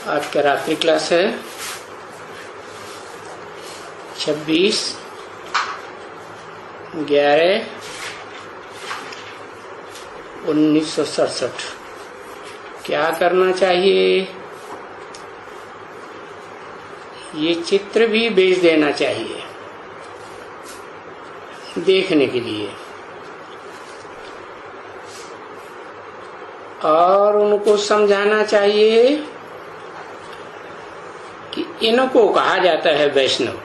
आज का रात्रि क्लास है 26/11/1967। क्या करना चाहिए? ये चित्र भी भेज देना चाहिए देखने के लिए, और उनको समझाना चाहिए कि इनको कहा जाता है वैष्णव।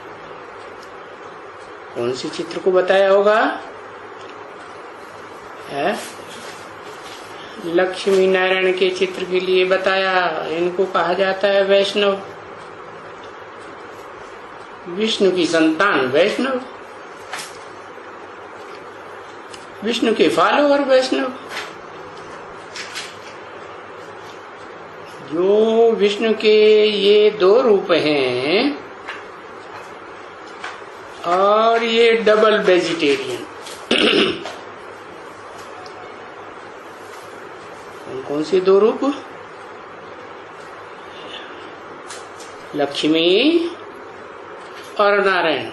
कौन सी चित्र को बताया होगा? है लक्ष्मी नारायण के चित्र के लिए बताया, इनको कहा जाता है वैष्णव। विष्णु की संतान वैष्णव, विष्णु के फॉलोअर वैष्णव। जो विष्णु के ये दो रूप हैं और ये डबल वेजिटेरियन। कौन से दो रूप? लक्ष्मी और नारायण।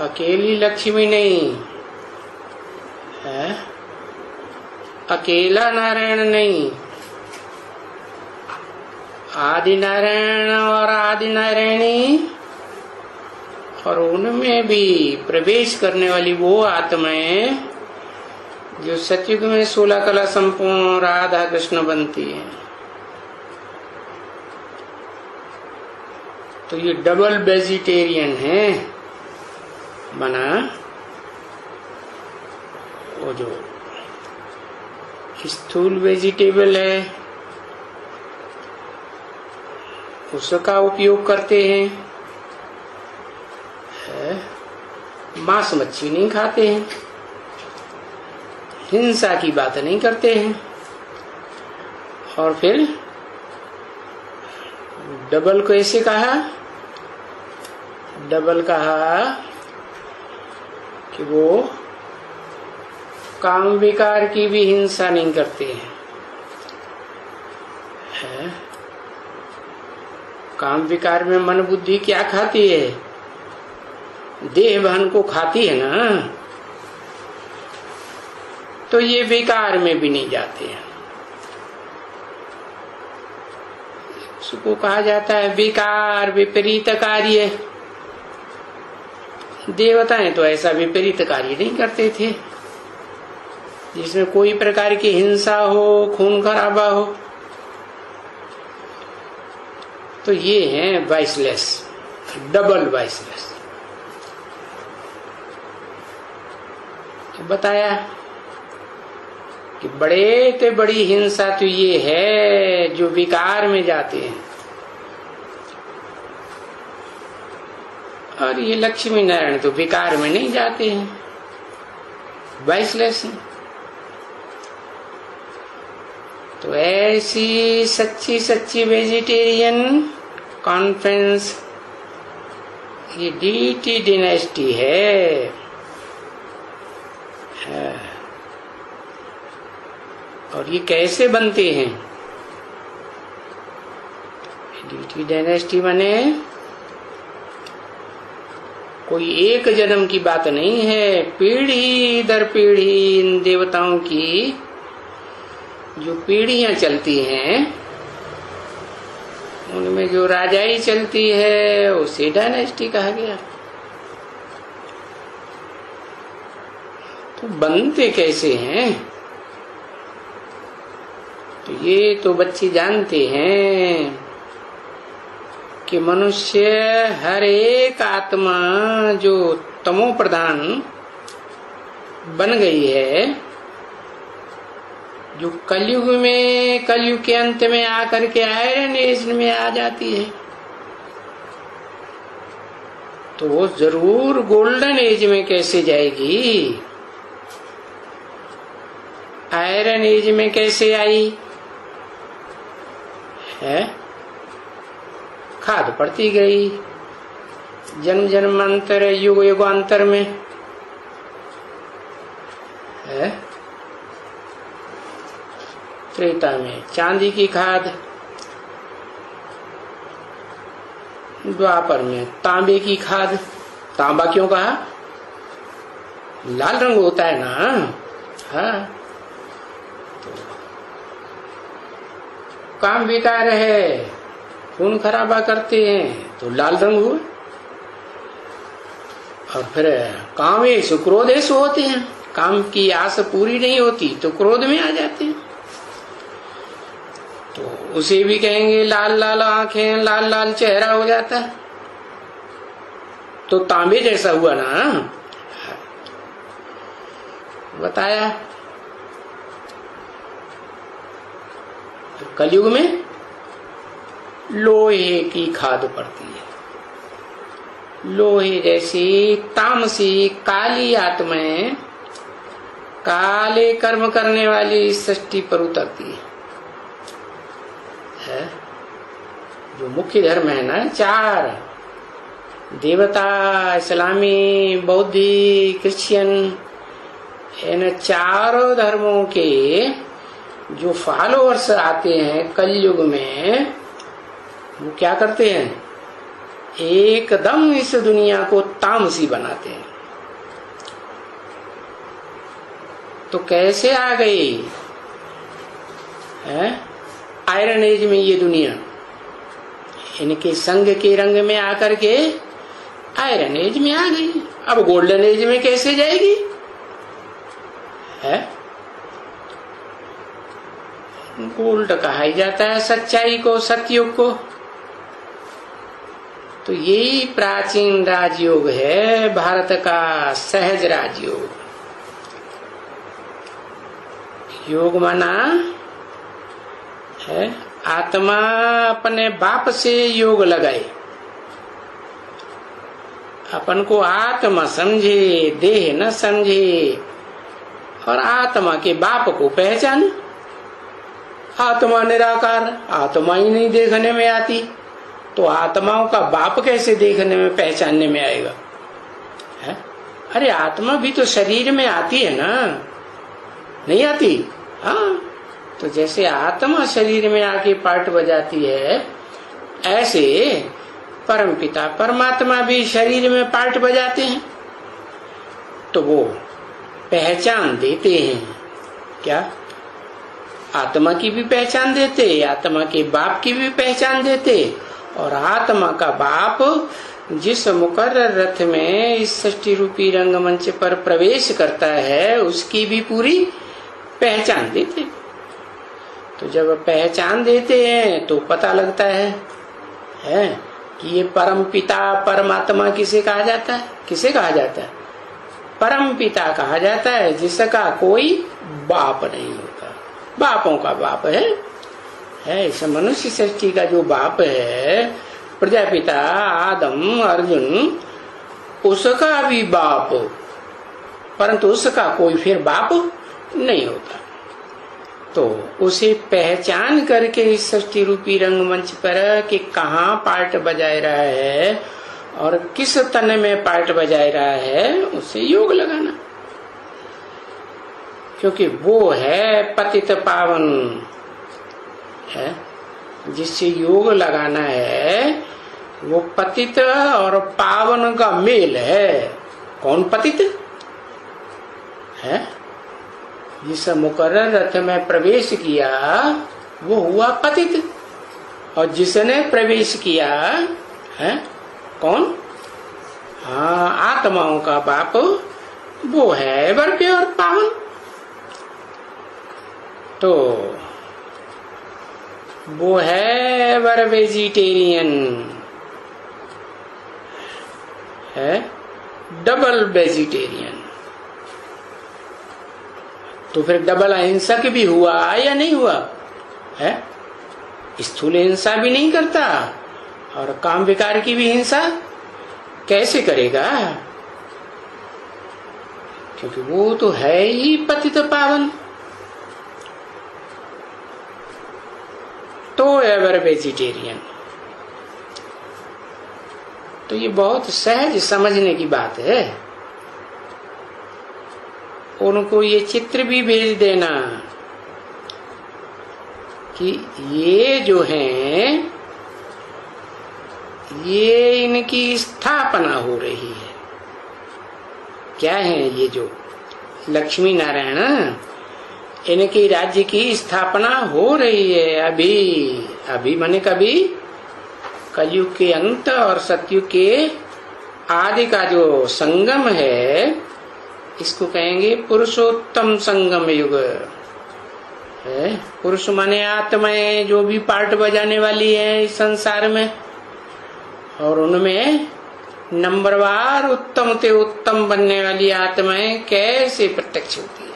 अकेली लक्ष्मी नहीं है, अकेला नारायण नहीं, आदि नारायण और आदि नारायणी, और उनमें भी प्रवेश करने वाली वो आत्माएं जो सतयुग में 16 कला संपूर्ण राधा कृष्ण बनती है। तो ये डबल वेजिटेरियन है बना। वो जो स्थूल वेजिटेबल है उसका उपयोग करते हैं, मांस मच्छी नहीं खाते हैं, हिंसा की बात नहीं करते हैं। और फिर डबल को ऐसे कहा, डबल कहा कि वो काम विकार की भी हिंसा नहीं करते हैं। काम विकार में मन बुद्धि क्या खाती है? देह भान को खाती है ना, तो ये विकार में भी नहीं जाते हैं। उसको कहा जाता है विकार विपरीत कार्य। देवताएं तो ऐसा विपरीत कार्य नहीं करते थे जिसमें कोई प्रकार की हिंसा हो, खून खराबा हो। तो ये है वाइसलेस, डबल वाइसलेस। बताया कि बड़े ते बड़ी हिंसा तो ये है जो विकार में जाते हैं, और ये लक्ष्मी नारायण तो विकार में नहीं जाते हैं, वाइसलेस हैं। तो ऐसी सच्ची सच्ची वेजिटेरियन कॉन्फ्रेंस ये डीटी डिनेस्टी है। और ये कैसे बनते हैं? डीटी डायनेस्टी बने कोई एक जन्म की बात नहीं है, पीढ़ी दर पीढ़ी इन देवताओं की जो पीढ़ियां चलती हैं उनमें जो राजाई चलती है उसे डायनेस्टी कहा गया। तो बनते कैसे हैं? तो ये तो बच्चे जानते हैं कि मनुष्य हर एक आत्मा जो तमो प्रधान बन गई है, जो कलयुग में, कलयुग के अंत में आकर के आयरन एज में आ जाती है, तो वो जरूर गोल्डन एज में कैसे जाएगी? आयरन एज में कैसे आई है? खाद पड़ती गई जन्म जन्मांतर, युग युगांतर में है। त्रेता में चांदी की खाद, द्वापर में तांबे की खाद। तांबा क्यों कहा? लाल रंग होता है ना। हाँ, तो काम बेकार है, खून खराबा करते हैं तो लाल रंग हुआ। और फिर कामेश क्रोधेश होते हैं, काम की आस पूरी नहीं होती तो क्रोध में आ जाते हैं। तो उसे भी कहेंगे लाल लाल आंखें, लाल लाल चेहरा हो जाता है, तो तांबे जैसा हुआ ना। बताया कलयुग में लोहे की खाद पड़ती है। लोहे जैसी तामसी काली आत्माएं काले कर्म करने वाली सृष्टि पर उतरती है। जो मुख्य धर्म है ना, 4 देवता, इस्लामी, बौद्धि, क्रिश्चियन, इन 4 धर्मों के जो फॉलोअर्स आते हैं कलयुग में, वो क्या करते हैं? एकदम इस दुनिया को तामसी बनाते हैं। तो कैसे आ गई है आयरन एज में ये दुनिया? इनके संग के रंग में आकर के आयरन एज में आ गई। अब गोल्डन एज में कैसे जाएगी? है गोल्ड कहा ही जाता है सच्चाई को, सतयुग को। तो यही प्राचीन राजयोग है, भारत का सहज राजयोग। योग माना है आत्मा अपने बाप से योग लगाए, अपन को आत्मा समझे, देह न समझे, और आत्मा के बाप को पहचाने। आत्मा निराकार, आत्मा ही नहीं देखने में आती, तो आत्माओं का बाप कैसे देखने में, पहचानने में आएगा? है? अरे आत्मा भी तो शरीर में आती है ना, नहीं आती? हाँ, तो जैसे आत्मा शरीर में आके पार्ट बजाती है, ऐसे परमपिता परमात्मा भी शरीर में पार्ट बजाते हैं। तो वो पहचान देते हैं। क्या? आत्मा की भी पहचान देते, आत्मा के बाप की भी पहचान देते, और आत्मा का बाप जिस मुकर्रर रथ में इस सृष्टि रूपी रंगमंच पर प्रवेश करता है, उसकी भी पूरी पहचान देते। तो जब पहचान देते हैं तो पता लगता है कि ये परम पिता परमात्मा किसे कहा जाता है? किसे कहा जाता है? परम पिता कहा जाता है जिसका कोई बाप नहीं होता, बापों का बाप है। इस मनुष्य सृष्टि का जो बाप है, प्रजापिता आदम अर्जुन, उसका भी बाप, परंतु उसका कोई फिर बाप नहीं होता। तो उसे पहचान करके इस सृष्टि रूपी रंगमंच पर कि कहाँ पार्ट बजाए रहा है और किस तन में पार्ट बजाए रहा है, उसे योग लगाना। क्योंकि वो है पतित पावन है, जिससे योग लगाना है, वो पतित और पावन का मेल है। कौन पतित है? जिस मुकर्रर रथ में प्रवेश किया वो हुआ पतित, और जिसने प्रवेश किया है कौन? हाँ, आत्माओं का बाप, वो है वर्प्य और पावन। तो वो है वर वेजिटेरियन, है डबल वेजिटेरियन। तो फिर डबल अहिंसक भी हुआ या नहीं हुआ? है स्थूल हिंसा भी नहीं करता और काम विकार की भी हिंसा कैसे करेगा? क्योंकि वो तो है ही पतित पावन। तो एवर वेजिटेरियन। तो ये बहुत सहज समझने की बात है। उनको ये चित्र भी भेज देना कि ये जो हैं, ये इनकी स्थापना हो रही है। क्या है ये जो लक्ष्मी नारायण, इनके राज्य की स्थापना हो रही है अभी। अभी माने कभी, कलयुग के अंत और सतयुग के आदि का जो संगम है, इसको कहेंगे पुरुषोत्तम संगम युग है। पुरुष माने आत्माएं जो भी पार्ट बजाने वाली है इस संसार में, और उनमें नंबरवार उत्तम ते उत्तम बनने वाली आत्माएं कैसे प्रत्यक्ष होती है।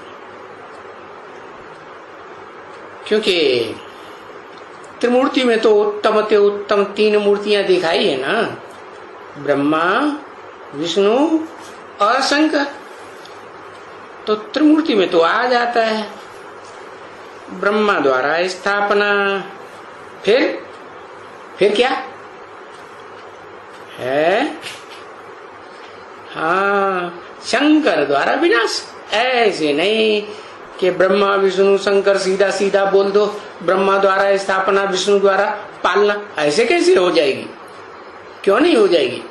क्योंकि त्रिमूर्ति में तो उत्तम ते उत्तम 3 मूर्तियां दिखाई है ना, ब्रह्मा, विष्णु और शंकर। तो त्रिमूर्ति में तो आ जाता है ब्रह्मा द्वारा स्थापना, फिर क्या है? हाँ, शंकर द्वारा विनाश। ऐसे नहीं कि ब्रह्मा विष्णु शंकर सीधा सीधा बोल दो, ब्रह्मा द्वारा स्थापना विष्णु द्वारा पालना, ऐसे कैसे हो जाएगी? क्यों नहीं हो जाएगी?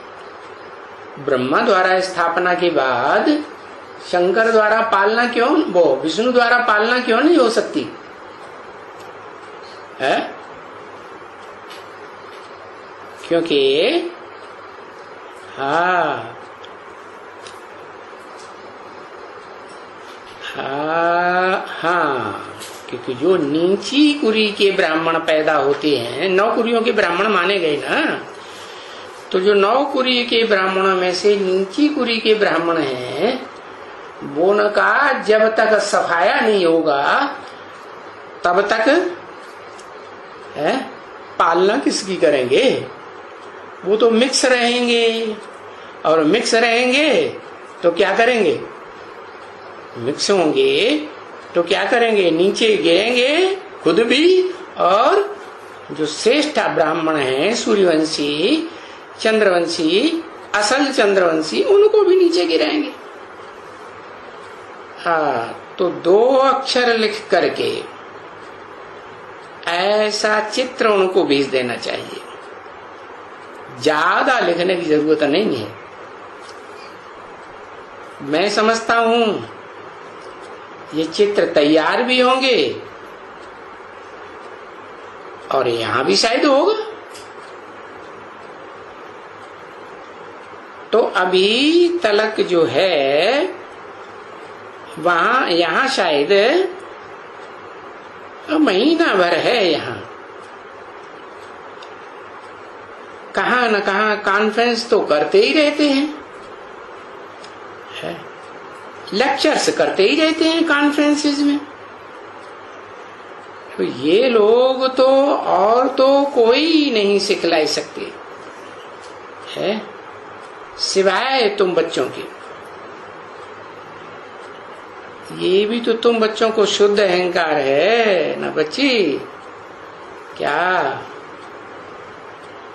ब्रह्मा द्वारा स्थापना के बाद शंकर द्वारा पालना क्यों, वो विष्णु द्वारा पालना क्यों नहीं हो सकती है? क्योंकि हाँ क्योंकि जो नीची कुरी के ब्राह्मण पैदा होते हैं, 9 कुरियों के ब्राह्मण माने गए ना, तो जो 9 कुरी के ब्राह्मणों में से नीची कुरी के ब्राह्मण हैं, वो न का जब तक सफाया नहीं होगा तब तक है पालना किसकी करेंगे? वो तो मिक्स रहेंगे, और मिक्स रहेंगे तो क्या करेंगे? मिक्स होंगे तो क्या करेंगे? नीचे गिरेंगे खुद भी, और जो श्रेष्ठ ब्राह्मण हैं सूर्यवंशी, चंद्रवंशी, असल चंद्रवंशी, उनको भी नीचे गिराएंगे। तो 2 अक्षर लिख करके ऐसा चित्र उनको भेज देना चाहिए, ज्यादा लिखने की जरूरत नहीं है। मैं समझता हूं ये चित्र तैयार भी होंगे, और यहां भी शायद होगा। तो अभी तलक जो है वहां, यहां शायद महीना भर है, यहाँ कहाँ न कहाँ कॉन्फ्रेंस तो करते ही रहते हैं, लेक्चर्स करते ही रहते हैं कॉन्फ्रेंसेस में। तो ये लोग तो और तो कोई नहीं सिखला सकते है सिवाय तुम बच्चों के। ये भी तो तुम बच्चों को शुद्ध अहंकार है ना बच्ची, क्या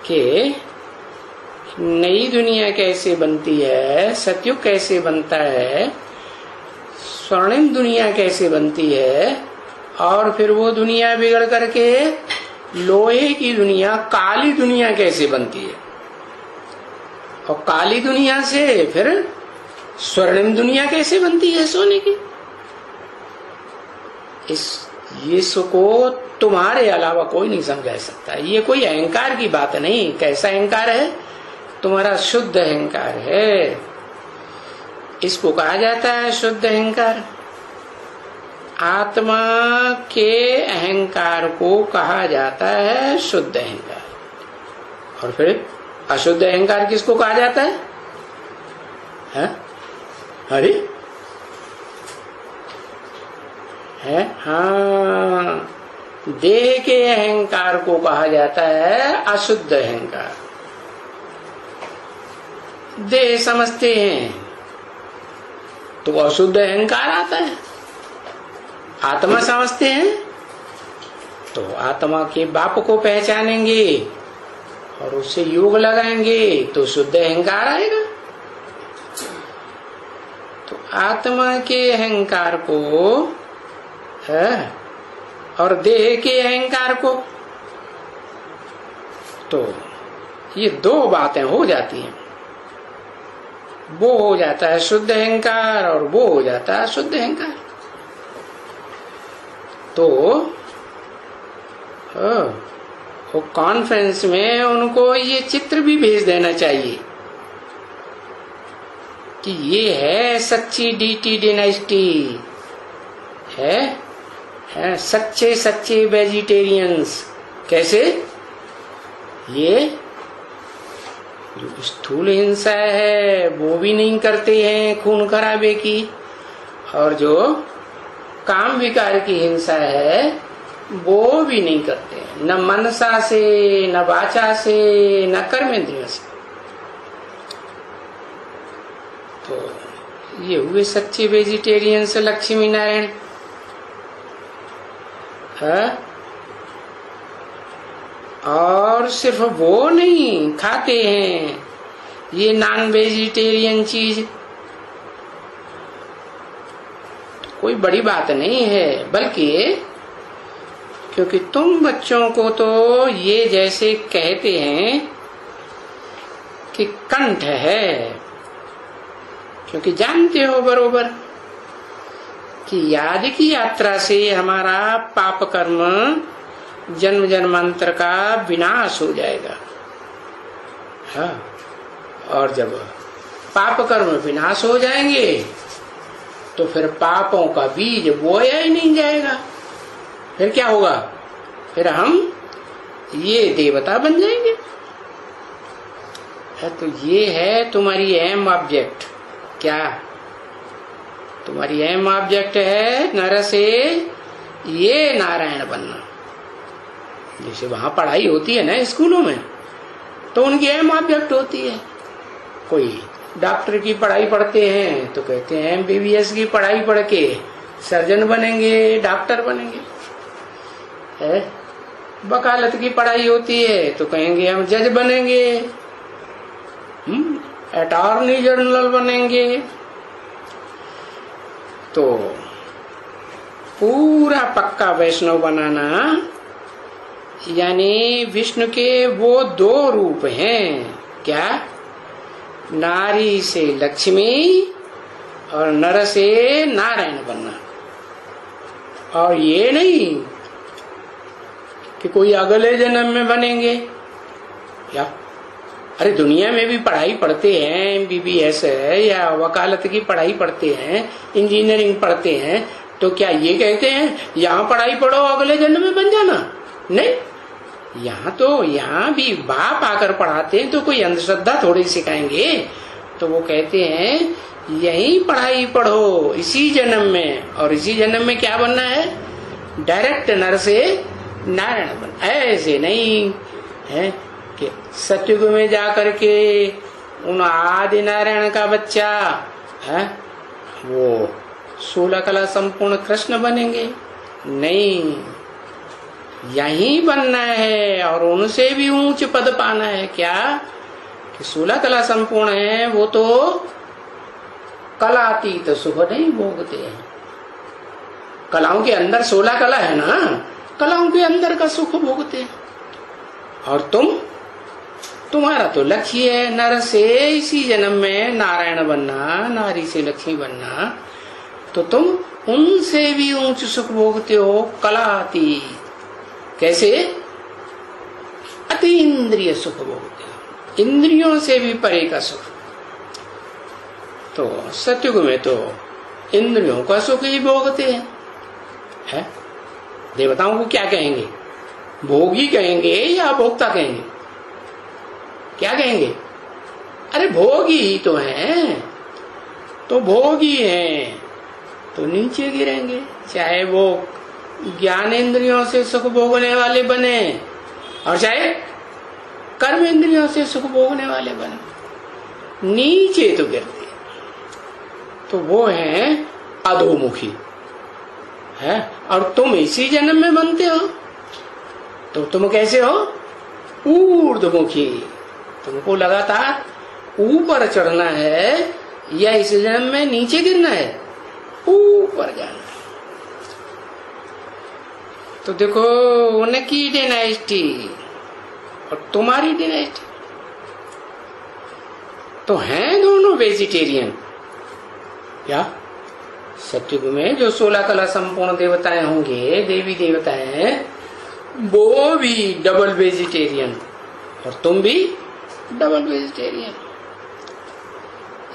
कि नई दुनिया कैसे बनती है, सतयुग कैसे बनता है, स्वर्णिम दुनिया कैसे बनती है, और फिर वो दुनिया बिगड़ करके लोहे की दुनिया, काली दुनिया कैसे बनती है, और काली दुनिया से फिर स्वर्णिम दुनिया कैसे बनती है सोने की। इसको तुम्हारे अलावा कोई नहीं समझा सकता। ये कोई अहंकार की बात नहीं। कैसा अहंकार है? तुम्हारा शुद्ध अहंकार है, इसको कहा जाता है शुद्ध अहंकार। आत्मा के अहंकार को कहा जाता है शुद्ध अहंकार। और फिर अशुद्ध अहंकार किसको कहा जाता है? अरे है, हाँ, देह के अहंकार को कहा जाता है अशुद्ध अहंकार। देह समझते हैं तो अशुद्ध अहंकार आता है, आत्मा समझते हैं तो आत्मा के बाप को पहचानेंगे और उससे योग लगाएंगे तो शुद्ध अहंकार आएगा। तो आत्मा के अहंकार को है और देह के अहंकार को, तो ये दो बातें हो जाती हैं। वो हो जाता है शुद्ध अहंकार और वो हो जाता है शुद्ध अहंकार। तो वो कॉन्फ्रेंस में उनको ये चित्र भी भेज देना चाहिए कि ये है सच्ची डीटी डिनाइस्टी, है सच्चे सच्चे वेजिटेरियंस। कैसे? ये जो स्थूल हिंसा है वो भी नहीं करते हैं खून खराबे की, और जो काम विकार की हिंसा है वो भी नहीं करते हैं, न मनसा से, न वाचा से, न कर्मेंद्रियों से। तो ये हुए सच्चे वेजिटेरियन से लक्ष्मी नारायण। और सिर्फ वो नहीं खाते हैं ये नॉन वेजिटेरियन चीज, कोई बड़ी बात नहीं है, बल्कि क्योंकि तुम बच्चों को तो ये जैसे कहते हैं कि कंठ है, क्योंकि जानते हो बरोबर कि याद की यात्रा से हमारा पाप कर्म जन्म जन्मांतर का विनाश हो जाएगा। हाँ, और जब पाप कर्म विनाश हो जाएंगे तो फिर पापों का बीज बोया ही नहीं जाएगा। फिर क्या होगा? फिर हम ये देवता बन जाएंगे। तो ये है तुम्हारी एम ऑब्जेक्ट। क्या तुम्हारी एम ऑब्जेक्ट है? नर से ये नारायण बनना। जैसे वहां पढ़ाई होती है ना स्कूलों में, तो उनकी एम ऑब्जेक्ट होती है। कोई डॉक्टर की पढ़ाई पढ़ते हैं तो कहते हैं MBBS की पढ़ाई पढ़ के सर्जन बनेंगे, डॉक्टर बनेंगे। है वकालत की पढ़ाई होती है तो कहेंगे हम जज बनेंगे, अटॉर्नी जनरल बनेंगे। तो पूरा पक्का वैष्णव बनाना यानी विष्णु के वो दो रूप हैं। क्या? नारी से लक्ष्मी और नर से नारायण बनना। और ये नहीं कि कोई अगले जन्म में बनेंगे। या अरे दुनिया में भी पढ़ाई पढ़ते हैं, MBBS है या वकालत की पढ़ाई पढ़ते हैं, इंजीनियरिंग पढ़ते हैं, तो क्या ये कहते हैं यहाँ पढ़ाई पढ़ो अगले जन्म में बन जाना? नहीं, यहाँ भी बाप आकर पढ़ाते हैं तो कोई अंधश्रद्धा थोड़ी सिखाएंगे। तो वो कहते हैं यही पढ़ाई पढ़ो इसी जन्म में, और इसी जन्म में क्या बनना है? डायरेक्ट नर से नारायण बनना। ऐसे नहीं है कि सतयुग में जाकर के उन आदि नारायण का बच्चा है वो 16 कला संपूर्ण कृष्ण बनेंगे। नहीं, यही बनना है और उनसे भी ऊंच पद पाना है। क्या कि 16 कला संपूर्ण है वो तो कलातीत सुख नहीं भोगते हैं। कलाओं के अंदर 16 कला है ना, कलाओं के अंदर का सुख भोगते हैं। और तुम्हारा तो लक्ष्य है नर से इसी जन्म में नारायण बनना, नारी से लक्ष्मी बनना। तो तुम उनसे भी ऊंच सुख भोगते हो, कलातीत। कैसे? अति इंद्रिय सुख भोगते हो, इंद्रियों से भी परे का सुख। तो सतयुग में तो इंद्रियों का सुख ही भोगते हैं। है? देवताओं को क्या कहेंगे? भोगी कहेंगे या भोक्ता कहेंगे? क्या कहेंगे? अरे भोगी ही तो हैं, तो भोगी हैं तो नीचे गिरेंगे। चाहे वो ज्ञान इंद्रियों से सुख भोगने वाले बने और चाहे कर्म इंद्रियों से सुख भोगने वाले बने, नीचे तो गिरते। तो वो है अधोमुखी है। और तुम इसी जन्म में बनते हो तो तुम कैसे हो? ऊर्ध्वमुखी। तुमको लगातार ऊपर चढ़ना है या इस जन्म में नीचे गिरना है? ऊपर जाना। तो देखो उनकी डिनाइस्टी और तुम्हारी डिनाइस्टी तो हैं दोनों वेजिटेरियन। क्या सत्युग में जो 16 कला संपूर्ण देवताएं होंगे, देवी देवताएं, वो भी डबल वेजिटेरियन और तुम भी डबल वेजिटेरियन।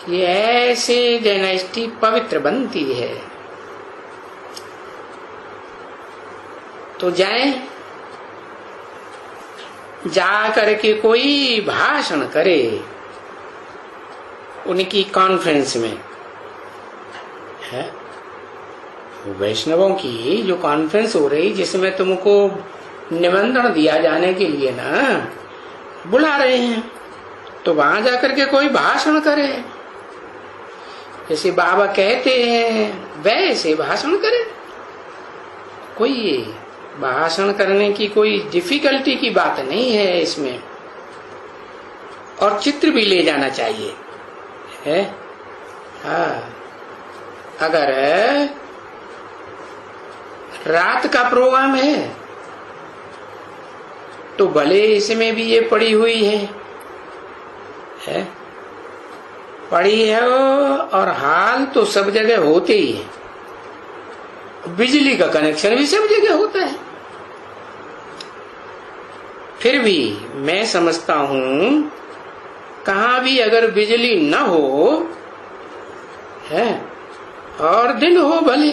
ये ऐसे डायनेस्टी पवित्र बनती है। तो जाएं, जा करके कोई भाषण करे उनकी कॉन्फ्रेंस में, है वैष्णवों की जो कॉन्फ्रेंस हो रही, जिसमें तुमको निमंत्रण दिया जाने के लिए ना बुला रहे हैं, तो वहां जाकर के कोई भाषण करे, जैसे बाबा कहते हैं वैसे भाषण करे। कोई भाषण करने की कोई डिफिकल्टी की बात नहीं है इसमें। और चित्र भी ले जाना चाहिए, है हाँ। अगर रात का प्रोग्राम है तो भले इसमें भी ये पड़ी हुई है पड़ी है, और हाल तो सब जगह होते ही है। बिजली का कनेक्शन भी सब जगह होता है। फिर भी मैं समझता हूं कहां भी अगर बिजली न हो है और दिन हो भले,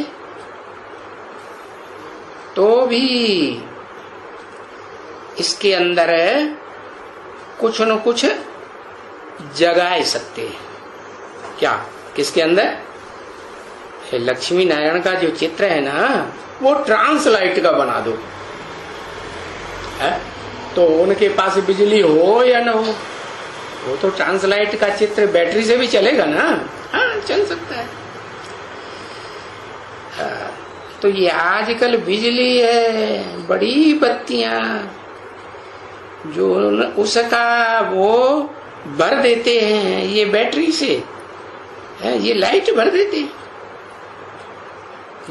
तो भी इसके अंदर कुछ न कुछ जगा सकते हैं। क्या किसके अंदर? लक्ष्मी नारायण का जो चित्र है ना, वो ट्रांसलाइट का बना दो, है? तो उनके पास बिजली हो या न हो, वो तो ट्रांसलाइट का चित्र बैटरी से भी चलेगा ना। हाँ, चल सकता है। तो ये आजकल बिजली है, बड़ी बत्तियां जो उसका वो भर देते हैं, ये बैटरी से है, ये लाइट भर देते हैं,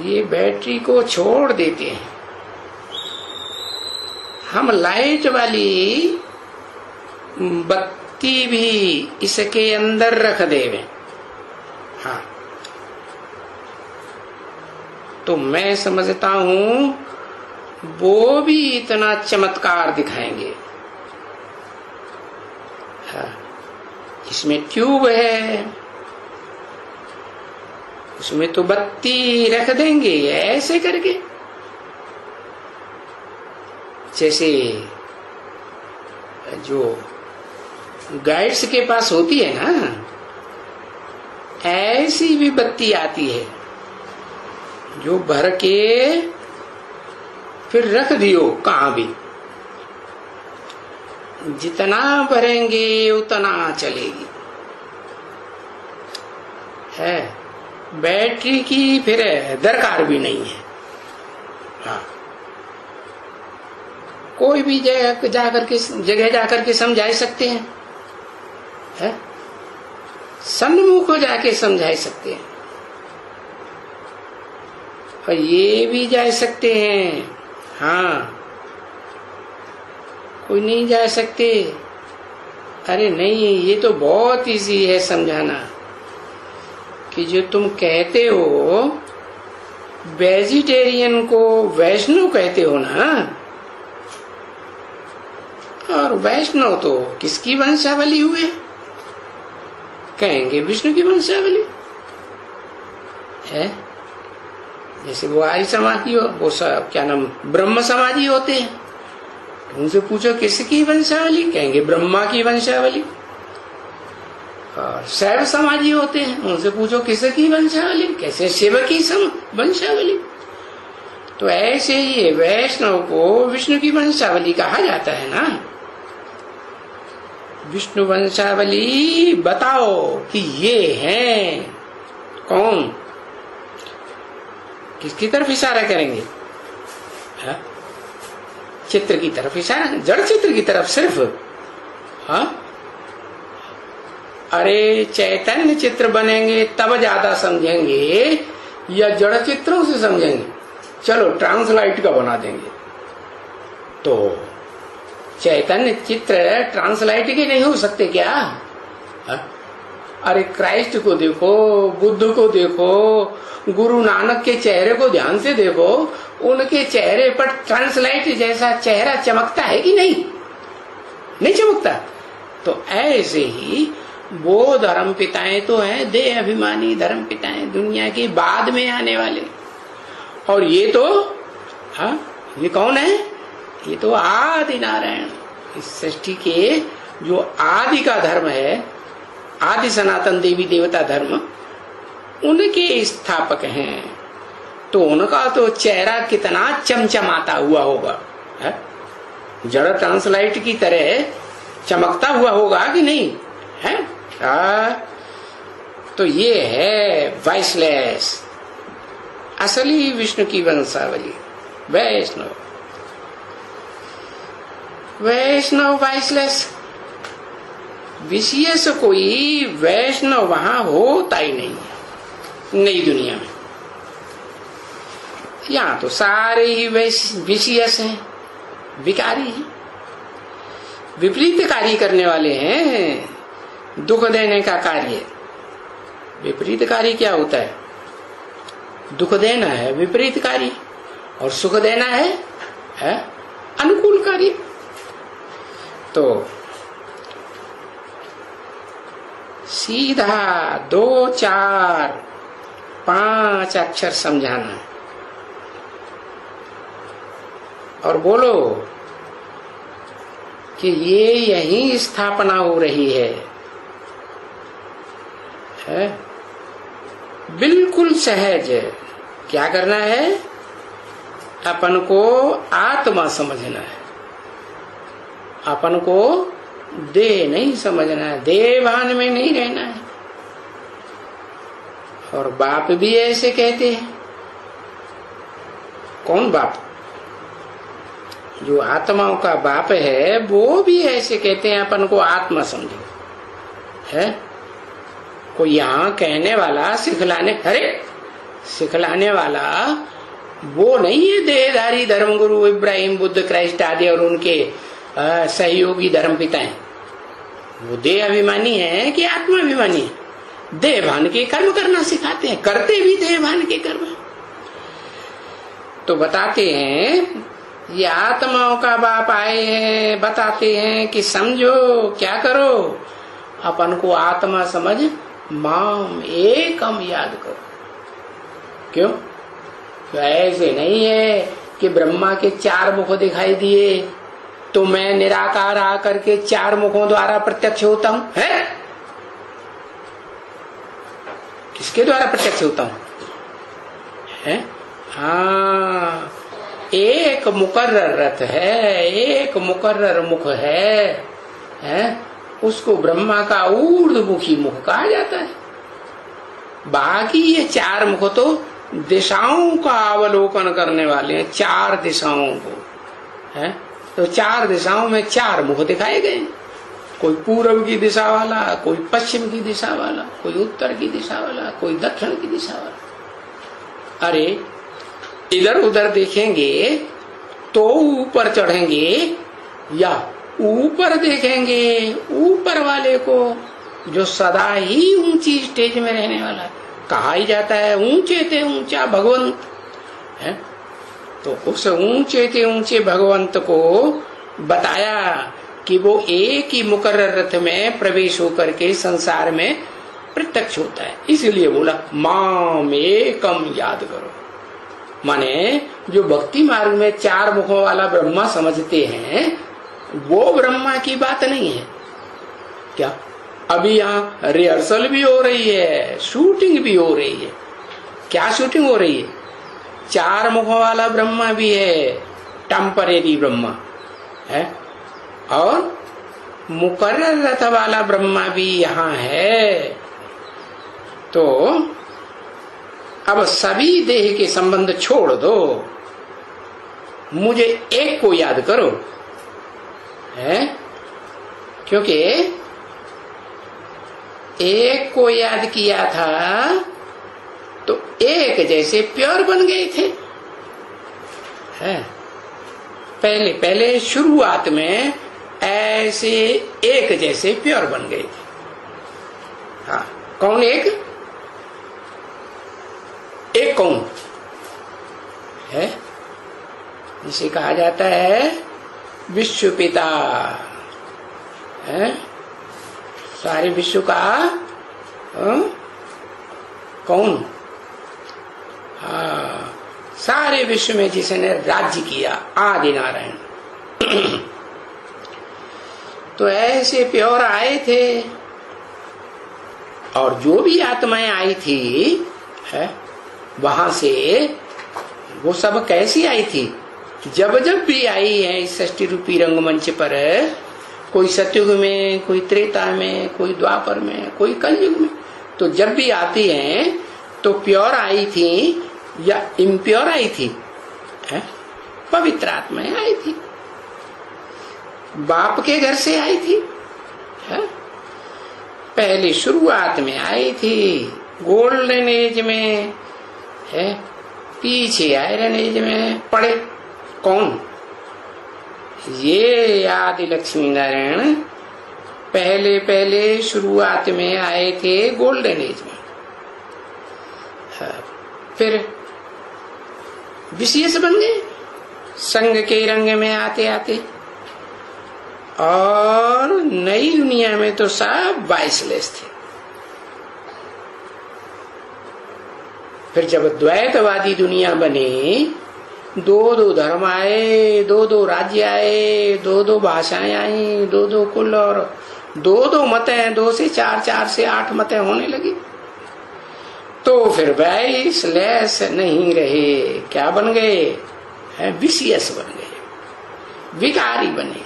ये बैटरी को छोड़ देते हैं। हम लाइट वाली बत्ती भी इसके अंदर रख देवे। हाँ, तो मैं समझता हूं वो भी इतना चमत्कार दिखाएंगे। हाँ, इसमें ट्यूब है, उसमें तो बत्ती रख देंगे ऐसे करके, जैसे जो गाइड्स के पास होती है ना, ऐसी भी बत्ती आती है जो भर के फिर रख दियो कहां भी, जितना भरेंगे उतना चलेगी, है। बैटरी की फिर दरकार भी नहीं है। हाँ, कोई भी जगह जाकर के समझा सकते हैं, है? सन्मुख हो जाके समझा सकते हैं, और ये भी जा सकते हैं। हाँ, कोई नहीं जा सकते, अरे नहीं, ये तो बहुत इजी है समझाना कि जो तुम कहते हो वेजिटेरियन को वैष्णव कहते हो ना, और वैष्णव तो किसकी वंशावली हुए? कहेंगे विष्णु की वंशावली है। जैसे वो आर्य समाजी हो, वो क्या नाम ब्रह्म समाजी होते हैं, उनसे पूछो किसकी वंशावली, कहेंगे ब्रह्मा की वंशावली। और शैव समाजी होते हैं, उनसे पूछो किसकी वंशावली, कैसे शिव की वंशावली। तो ऐसे ही वैष्णव को विष्णु की वंशावली कहा जाता है ना। विष्णु वंशावली बताओ कि ये हैं कौन, किसकी तरफ इशारा करेंगे? हा? चित्र की तरफ इशारा, जड़ चित्र की तरफ सिर्फ। हाँ, अरे चैतन्य चित्र बनेंगे तब ज्यादा समझेंगे या जड़ चित्रों से समझेंगे? चलो ट्रांसलाइट का बना देंगे। तो चैतन्य चित्र ट्रांसलाइट के नहीं हो सकते क्या? अरे क्राइस्ट को देखो, बुद्ध को देखो, गुरु नानक के चेहरे को ध्यान से देखो, उनके चेहरे पर ट्रांसलाइट जैसा चेहरा चमकता है कि नहीं? नहीं चमकता। तो ऐसे ही वो धर्म पिताएं तो हैं, देह अभिमानी धर्म पिताएं, दुनिया के बाद में आने वाले। और ये तो ये कौन है? ये तो आदि नारायण, इस सृष्टि के जो आदि का धर्म है, आदि सनातन देवी देवता धर्म, उनके स्थापक हैं। तो उनका तो चेहरा कितना चमचमाता हुआ होगा, है? जड़ ट्रांसलाइट की तरह चमकता हुआ होगा कि नहीं है? तो ये है वाइसलेस, असली विष्णु की वंशावली, वैष्णव। वैष्णव वाइसलेस, विशेष कोई वैष्णव वहां होता ही नहीं नई दुनिया में। यहाँ तो सारे ही विशेष हैं, विकारी हैं, विपरीत कार्य करने वाले हैं। दुख देने का कार्य, विपरीत कार्य क्या होता है? दुख देना है विपरीत कार्य, और सुख देना है अनुकूल कार्य। तो सीधा 2, 4, 5 अक्षर समझाना है और बोलो कि ये यही स्थापना हो रही है। बिल्कुल सहज। क्या करना है? अपन को आत्मा समझना है, अपन को देह नहीं समझना है, देह भान में नहीं रहना है। और बाप भी ऐसे कहते हैं। कौन बाप? जो आत्माओं का बाप है वो भी ऐसे कहते हैं, अपन को आत्मा समझो। है कोई यहाँ कहने वाला, सिखलाने वाला वो नहीं है देहधारी धर्मगुरु इब्राहिम, बुद्ध, क्राइस्ट आदि और उनके सहयोगी धर्म पिता हैं। वो देह अभिमानी है कि आत्मा अभिमानी है? देह भान के कर्म करना सिखाते हैं, करते भी देह भान के कर्म। तो बताते हैं ये आत्माओं का बाप आए हैं, बताते हैं कि समझो, क्या करो, अपन को आत्मा समझ माम एकम याद करो। क्यों? तो ऐसे नहीं है कि ब्रह्मा के 4 मुख दिखाई दिए तो मैं निराकार आकर के 4 मुखों द्वारा प्रत्यक्ष होता हूं। है किसके द्वारा प्रत्यक्ष होता हूं? है हाँ, एक मुकर्रर रथ है, एक मुकर्रर मुख है, उसको ब्रह्मा का ऊर्ध्वमुखी मुख कहा जाता है। बाकी ये 4 मुख तो दिशाओं का अवलोकन करने वाले हैं, 4 दिशाओं को है। तो 4 दिशाओं में 4 मुख दिखाए गए, कोई पूर्व की दिशा वाला, कोई पश्चिम की दिशा वाला, कोई उत्तर की दिशा वाला, कोई दक्षिण की दिशा वाला। अरे इधर उधर देखेंगे तो ऊपर चढ़ेंगे या ऊपर देखेंगे ऊपर वाले को, जो सदा ही ऊंची स्टेज में रहने वाला। कहा ही जाता है ऊंचे थे ऊंचा भगवंत है। तो उस ऊंचे थे ऊंचे भगवंत को बताया कि वो एक ही मुकर्रर रथ में प्रवेश होकर के संसार में प्रत्यक्ष होता है। इसलिए बोला माम एकम याद करो। माने जो भक्ति मार्ग में 4 मुखों वाला ब्रह्मा समझते हैं वो ब्रह्मा की बात नहीं है। क्या अभी यहाँ रिहर्सल भी हो रही है, शूटिंग भी हो रही है। क्या शूटिंग हो रही है? 4 मुखों वाला ब्रह्मा भी है, टेम्परेरी ब्रह्मा है, और मुकर्रर रथ वाला ब्रह्मा भी यहाँ है। तो अब सभी देह के संबंध छोड़ दो, मुझे एक को याद करो है। क्योंकि एक को याद किया था तो एक जैसे प्योर बन गए थे। है पहले पहले शुरुआत में ऐसे एक जैसे प्योर बन गए थे। हाँ कौन एक कौन है, जिसे कहा जाता है विश्व पिता है, सारे विश्व का कौन, सारे विश्व में जिसने राज्य किया, आदि नारायण। तो ऐसे प्योर आए थे, और जो भी आत्माएं आई थी है वहां से, वो सब कैसी आई थी, जब जब भी आई है इस सृष्टि रूपी रंगमंच पर, कोई सतयुग में, कोई त्रेता में, कोई द्वापर में, कोई कलयुग में, तो जब भी आती हैं तो प्योर आई थी या इम्प्योर आई थी, है? पवित्र आत्माएं आई थी, बाप के घर से आई थी, है? पहले शुरुआत में आई थी गोल्डन एज में, है? पीछे आयरन एज में पड़े कौन, ये आदि लक्ष्मी नारायण पहले पहले शुरुआत में आए थे गोल्डन एज में, फिर विशेष बन गए संग के रंग में आते आते, और नई दुनिया में तो सब वाइसलेस थे। फिर जब द्वैतवादी दुनिया बनी, दो दो धर्म आए, दो दो राज्य आए, दो दो भाषाएं आई, दो दो कुल, और दो दो मतें, 2 से 4, 4 से 8 मतें होने लगी, तो फिर वाइसलेस नहीं रहे, क्या बन गए, विशियस बन गए, विकारी बने।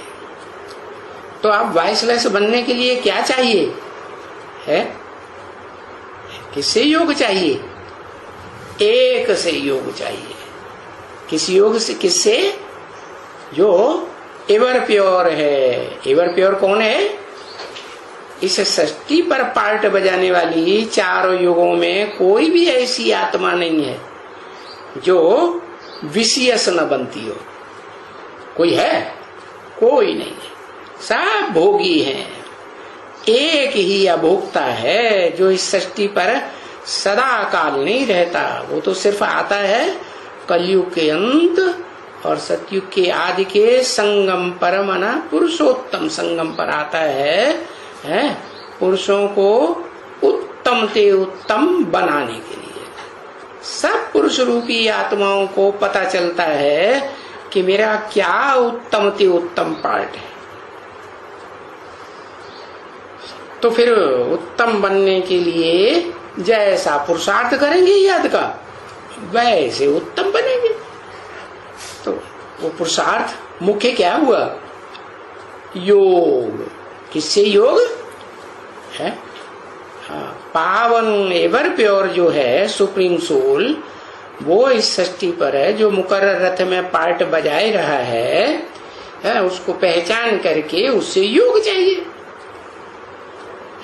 तो आप वाइसलेस बनने के लिए क्या चाहिए है, किससे योग चाहिए, एक से योग चाहिए। किस योग से, किससे, जो एवर प्योर है। एवर प्योर कौन है, इस सृष्टि पर पार्ट बजाने वाली चारों युगों में कोई भी ऐसी आत्मा नहीं है जो विशियस न बनती हो। कोई है, कोई नहीं है, सब भोगी हैं। एक ही अभोक्ता है जो इस सृष्टि पर सदा काल नहीं रहता, वो तो सिर्फ आता है कलयुग के अंत और सतयुग के आदि के संगम पर, मना पुरुषोत्तम संगम पर आता है पुरुषों को उत्तम ते उत्तम बनाने के लिए। सब पुरुष रूपी आत्माओं को पता चलता है कि मेरा क्या उत्तम ते उत्तम पार्ट है। तो फिर उत्तम बनने के लिए जैसा पुरुषार्थ करेंगे याद का, वैसे उत्तम बनेंगे। तो वो पुरुषार्थ मुख्य क्या हुआ, योग। किससे योग है, पावन एवर प्योर जो है सुप्रीम सोल, वो इस सृष्टि पर है, जो मुकर्रर रथ में पार्ट बजाए रहा है, उसको पहचान करके उससे योग चाहिए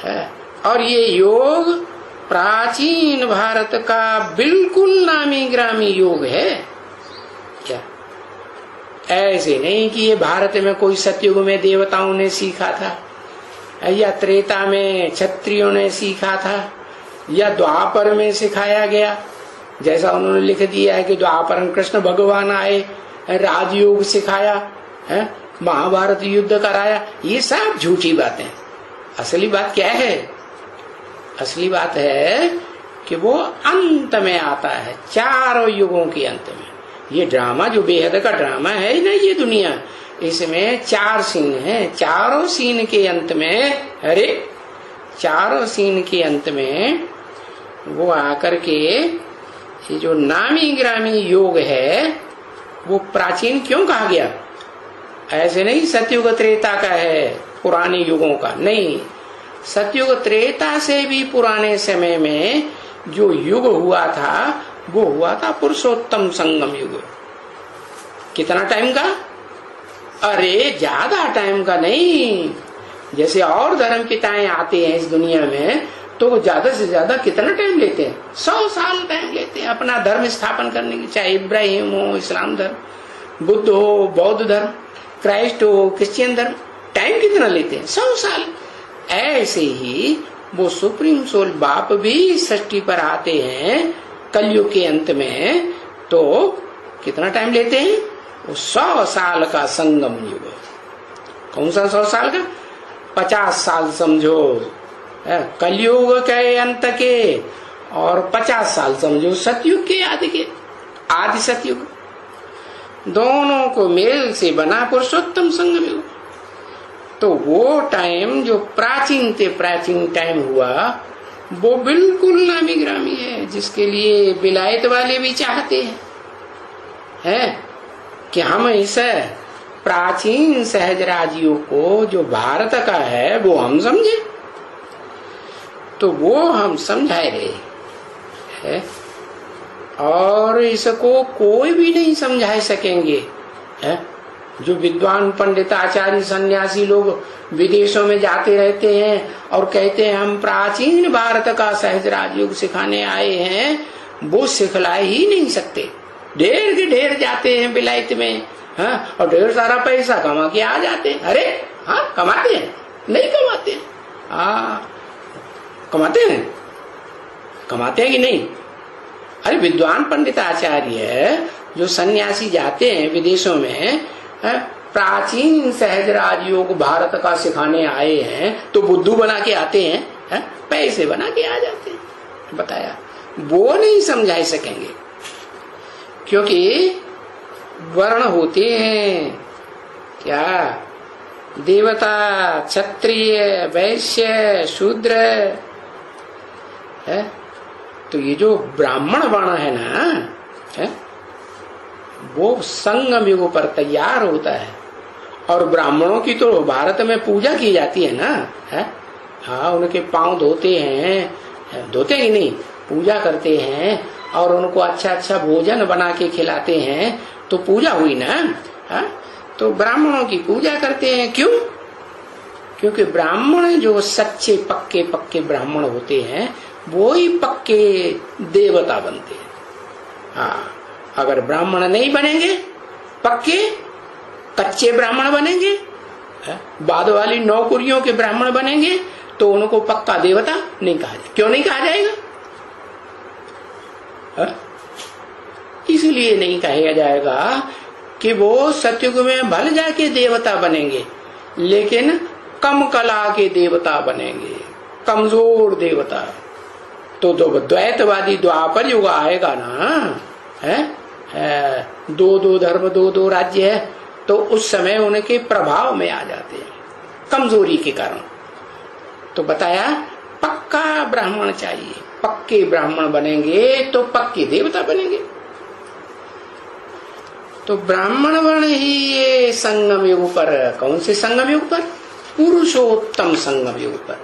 है। और ये योग प्राचीन भारत का बिल्कुल नामी ग्रामी योग है क्या, ऐसे नहीं कि ये भारत में कोई सतयुग में देवताओं ने सीखा था, या त्रेता में क्षत्रियों ने सीखा था, या द्वापर में सिखाया गया। जैसा उन्होंने लिख दिया है कि द्वापर में कृष्ण भगवान आए, राजयोग सिखाया है, महाभारत युद्ध कराया, ये सब झूठी बातें। असली बात क्या है, असली बात है कि वो अंत में आता है, चारों युगों के अंत में। ये ड्रामा जो बेहद का ड्रामा है ना, ये दुनिया, इसमें 4 सीन है, चारों सीन के अंत में, अरे चारों सीन के अंत में वो आकर के ये जो नामी ग्रामी योग है वो प्राचीन क्यों कहा गया। ऐसे नहीं सतयुग त्रेता का है, पुराने युगों का नहीं। सतयुग त्रेता से भी पुराने समय में जो युग हुआ था वो हुआ था पुरुषोत्तम संगम युग। कितना टाइम का, अरे ज्यादा टाइम का नहीं। जैसे और धर्म पिताएं आते हैं इस दुनिया में तो वो ज्यादा से ज्यादा कितना टाइम लेते हैं, 100 साल टाइम लेते हैं अपना धर्म स्थापन करने की। चाहे इब्राहिम हो, इस्लाम धर्म, बुद्ध हो, बौद्ध धर्म, क्राइस्ट हो, क्रिश्चियन धर्म, टाइम कितना लेते हैं, 100 साल। ऐसे ही वो सुप्रीम सोल बाप भी सृष्टि पर आते हैं कलयुग के अंत में, तो कितना टाइम लेते हैं? वो 100 साल का संगम युग। कौन सा 100 साल का? 50 साल समझो कलयुग के अंत के, और 50 साल समझो सतयुग के, आदि सतयुग। दोनों को मेल से बना पुरुषोत्तम संगम युग। तो वो टाइम जो प्राचीन टाइम हुआ, वो बिल्कुल नामी ग्रामी है, जिसके लिए विलायत वाले भी चाहते हैं कि हम इस प्राचीन सहज राजियों को जो भारत का है वो हम समझे। तो वो हम समझाए रहे हैं, और इसको कोई भी नहीं समझा सकेंगे है? जो विद्वान पंडित आचार्य सन्यासी लोग विदेशों में जाते रहते हैं और कहते हैं हम प्राचीन भारत का सहज राजयोग सिखाने आए हैं, वो सिखला ही नहीं सकते। ढेर के ढेर जाते हैं विलायत में, हाँ, और ढेर सारा पैसा कमा के आ जाते हैं। अरे हाँ, कमाते हैं? नहीं कमाते हैं। कमाते हैं कि नहीं? अरे विद्वान पंडित आचार्य जो सन्यासी जाते हैं विदेशों में, प्राचीन सहज राजयोग भारत का सिखाने आए हैं, तो बुद्धू बना के आते हैं, पैसे बना के आ जाते हैं। बताया, वो नहीं समझा सकेंगे, क्योंकि वर्ण होते हैं क्या? देवता, क्षत्रिय, वैश्य, शूद्र है। तो ये जो ब्राह्मण वर्ण है ना, वो संगम युग पर तैयार होता है। और ब्राह्मणों की तो भारत में पूजा की जाती है ना, है? हाँ, उनके पांव धोते हैं, धोते ही नहीं, पूजा करते हैं, और उनको अच्छा अच्छा भोजन बना के खिलाते हैं, तो पूजा हुई ना। हाँ, तो ब्राह्मणों की पूजा करते हैं। क्यों? क्योंकि ब्राह्मण जो सच्चे पक्के ब्राह्मण होते हैं, वो ही पक्के देवता बनते हैं। हाँ, अगर ब्राह्मण नहीं बनेंगे, पक्के कच्चे ब्राह्मण बनेंगे, बाद वाली नौकरियों के ब्राह्मण बनेंगे, तो उनको पक्का देवता नहीं कहा जाए। क्यों नहीं कहा जाएगा? इसलिए नहीं कहा जाएगा कि वो सतयुग में भले जाके देवता बनेंगे, लेकिन कम कला के देवता बनेंगे, कमजोर देवता। तो द्वैतवादी द्वापर युग आएगा ना, दो धर्म दो राज्य है, तो उस समय उनके प्रभाव में आ जाते हैं कमजोरी के कारण। तो बताया पक्का ब्राह्मण चाहिए, पक्के ब्राह्मण बनेंगे तो पक्के देवता बनेंगे। तो ब्राह्मण वर्ण ही ये संगम युग पर, कौन से संगम युग पर? पुरुषोत्तम संगम युग पर।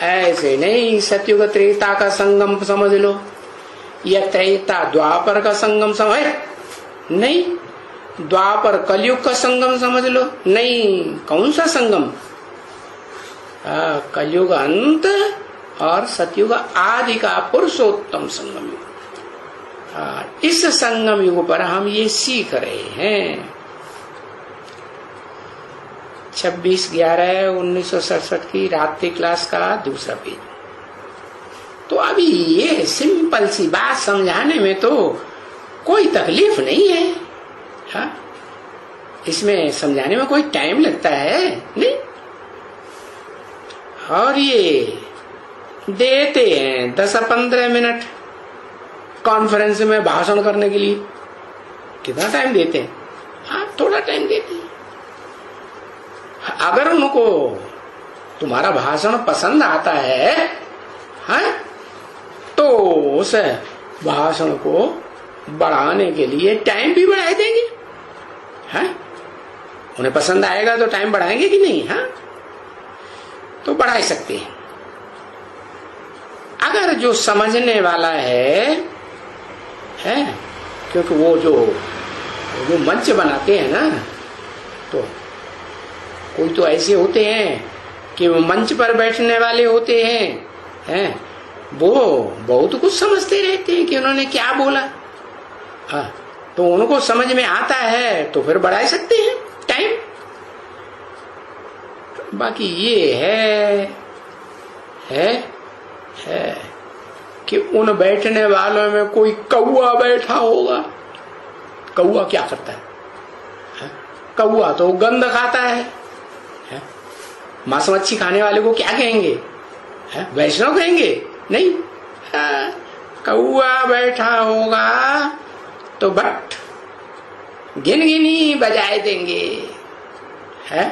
ऐसे नहीं सतयुग त्रेता का संगम समझ लो, या त्रेता द्वापर का संगम समझ नहीं, द्वापर कलयुग का संगम समझ लो नहीं। कौन सा संगम? कलयुग अंत और सतयुग आदि का पुरुषोत्तम संगम युग। इस संगम युग पर हम ये सीख रहे हैं। 26/11/1967 की रात्रि क्लास का दूसरा पेज। तो अभी ये सिंपल सी बात समझाने में तो कोई तकलीफ नहीं है। हाँ, इसमें समझाने में कोई टाइम लगता है नहीं। और ये देते हैं 10-15 मिनट कॉन्फ्रेंस में भाषण करने के लिए। कितना टाइम देते हैं? हाँ, थोड़ा टाइम देते हैं। अगर उनको तुम्हारा भाषण पसंद आता है, हाँ, तो उस भाषण को बढ़ाने के लिए टाइम भी बढ़ा देंगे। हाँ, उन्हें पसंद आएगा तो टाइम बढ़ाएंगे कि नहीं? हाँ, तो बढ़ा सकते हैं। अगर जो समझने वाला है, क्योंकि वो जो मंच बनाते हैं ना, तो कोई तो ऐसे होते हैं कि वो मंच पर बैठने वाले होते हैं, वो बहुत कुछ समझते रहते हैं कि उन्होंने क्या बोला। हाँ, तो उनको समझ में आता है तो फिर बढ़ा सकते हैं टाइम। बाकी ये है कि उन बैठने वालों में कोई कौआ बैठा होगा। कौआ क्या करता है? कौआ तो गंध खाता है? मांस मच्छी खाने वाले को क्या कहेंगे? वैष्णव कहेंगे? नहीं। कौआ बैठा होगा तो बट गिनगिनी बजाए देंगे, है?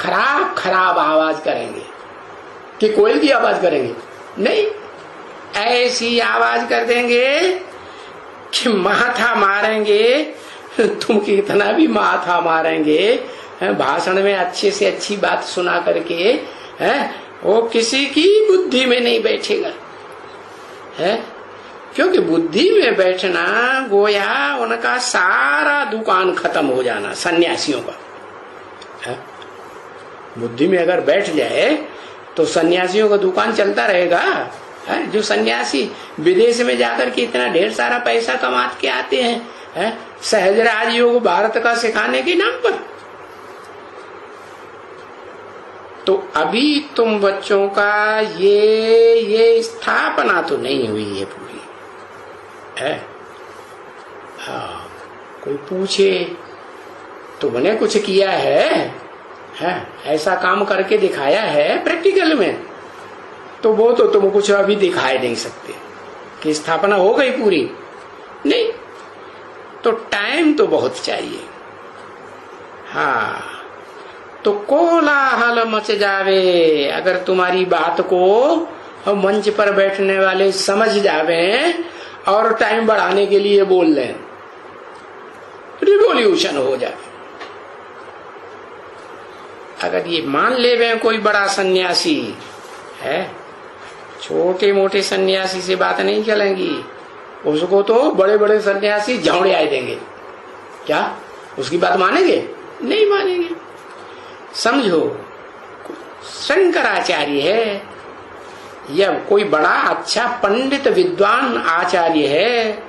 खराब खराब आवाज करेंगे कि कोयल की आवाज करेंगे? नहीं, ऐसी आवाज कर देंगे कि माथा मारेंगे। तुम कितना भी माथा मारेंगे, भाषण में अच्छे से अच्छी बात सुना करके वो किसी की बुद्धि में नहीं बैठेगा, है? क्योंकि बुद्धि में बैठना गोया उनका सारा दुकान खत्म हो जाना सन्यासियों का, है? बुद्धि में अगर बैठ जाए तो सन्यासियों का दुकान चलता रहेगा, है? जो सन्यासी विदेश में जाकर के इतना ढेर सारा पैसा कमा के आते हैं, है? सहज राजयोग भारत का सिखाने के नाम पर। तो अभी तुम बच्चों का ये स्थापना तो नहीं हुई है पूरी, है? कोई पूछे तुमने कुछ किया है, ऐसा काम करके दिखाया है प्रैक्टिकल में, तो वो तो तुम कुछ अभी दिखाई नहीं सकते कि स्थापना हो गई पूरी। नहीं, तो टाइम तो बहुत चाहिए। तो कोलाहल मच जावे अगर तुम्हारी बात को मंच पर बैठने वाले समझ जावे और टाइम बढ़ाने के लिए बोल लें, रिवॉल्यूशन हो जाए। अगर ये मान ले कोई बड़ा सन्यासी है, छोटे मोटे सन्यासी से बात नहीं चलेंगी, उसको तो बड़े बड़े सन्यासी झावड़े आए देंगे। क्या उसकी बात मानेंगे? नहीं मानेंगे। समझो, शंकराचार्य है या कोई बड़ा अच्छा पंडित विद्वान आचार्य है,